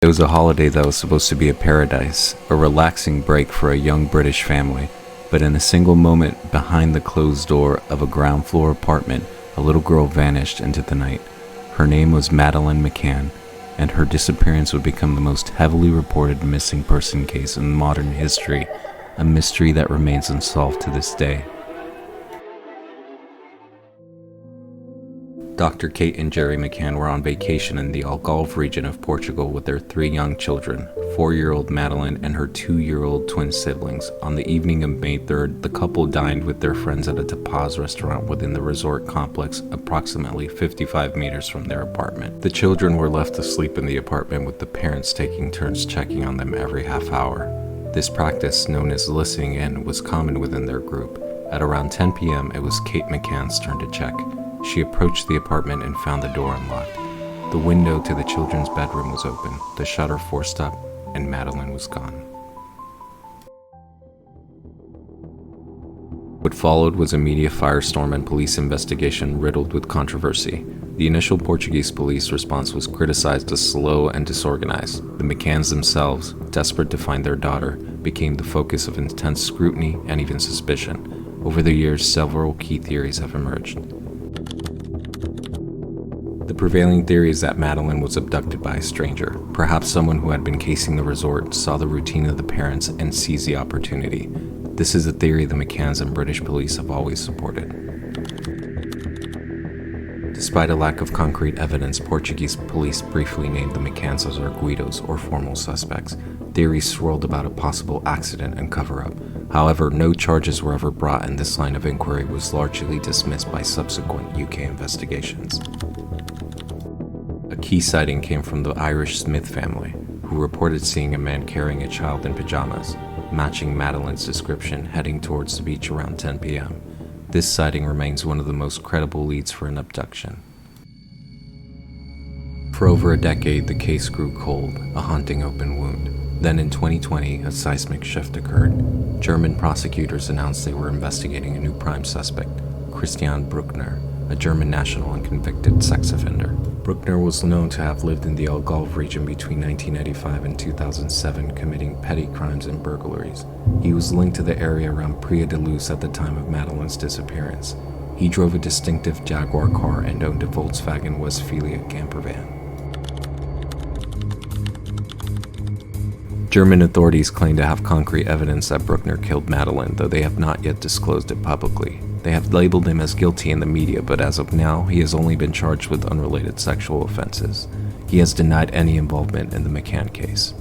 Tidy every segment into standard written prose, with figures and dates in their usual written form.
It was a holiday that was supposed to be a paradise, a relaxing break for a young British family, but in a single moment behind the closed door of a ground floor apartment, a little girl vanished into the night. Her name was Madeleine McCann, and her disappearance would become the most heavily reported missing person case in modern history, a mystery that remains unsolved to this day. Dr. Kate and Jerry McCann were on vacation in the Algarve region of Portugal with their 3 young children, 4-year-old Madeleine and her 2-year-old twin siblings. On the evening of May 3rd, the couple dined with their friends at a tapas restaurant within the resort complex, approximately 55 meters from their apartment. The children were left asleep in the apartment, with the parents taking turns checking on them every half hour. This practice, known as listening in, was common within their group. At around 10 p.m., it was Kate McCann's turn to check. She approached the apartment and found the door unlocked. The window to the children's bedroom was open, the shutter forced up, and Madeleine was gone. What followed was a media firestorm and police investigation riddled with controversy. The initial Portuguese police response was criticized as slow and disorganized. The McCanns themselves, desperate to find their daughter, became the focus of intense scrutiny and even suspicion. Over the years, several key theories have emerged. The prevailing theory is that Madeleine was abducted by a stranger, perhaps someone who had been casing the resort, saw the routine of the parents, and seized the opportunity. This is a theory the McCanns and British police have always supported. Despite a lack of concrete evidence, Portuguese police briefly named the McCanns as arguidos, or formal suspects. Theories swirled about a possible accident and cover-up. However, no charges were ever brought, and this line of inquiry was largely dismissed by subsequent UK investigations. A key sighting came from the Irish Smith family, who reported seeing a man carrying a child in pajamas, matching Madeleine's description, heading towards the beach around 10 p.m. This sighting remains one of the most credible leads for an abduction. For over a decade, the case grew cold, a haunting open wound. Then in 2020, a seismic shift occurred. German prosecutors announced they were investigating a new prime suspect, Christian Bruckner, a German national and convicted sex offender. Bruckner was known to have lived in the Algarve region between 1995 and 2007, committing petty crimes and burglaries. He was linked to the area around Praia da Luz at the time of Madeleine's disappearance. He drove a distinctive Jaguar car and owned a Volkswagen Westphalia camper van. German authorities claim to have concrete evidence that Bruckner killed Madeleine, though they have not yet disclosed it publicly. They have labeled him as guilty in the media, but as of now, he has only been charged with unrelated sexual offenses. He has denied any involvement in the McCann case.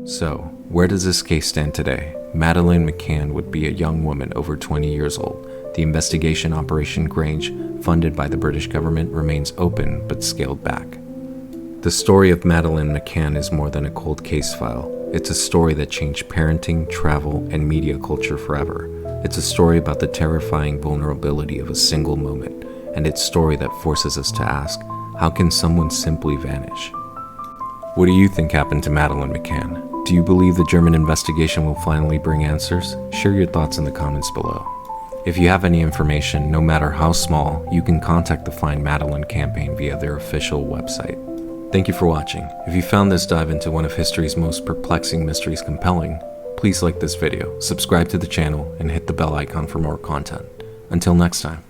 So, where does this case stand today? Madeleine McCann would be a young woman over 20 years old. The investigation Operation Grange, funded by the British government, remains open but scaled back. The story of Madeleine McCann is more than a cold case file. It's a story that changed parenting, travel, and media culture forever. It's a story about the terrifying vulnerability of a single moment, and it's a story that forces us to ask, how can someone simply vanish? What do you think happened to Madeleine McCann? Do you believe the German investigation will finally bring answers? Share your thoughts in the comments below. If you have any information, no matter how small, you can contact the Find Madeleine campaign via their official website. Thank you for watching. If you found this dive into one of history's most perplexing mysteries compelling, please like this video, subscribe to the channel, and hit the bell icon for more content. Until next time.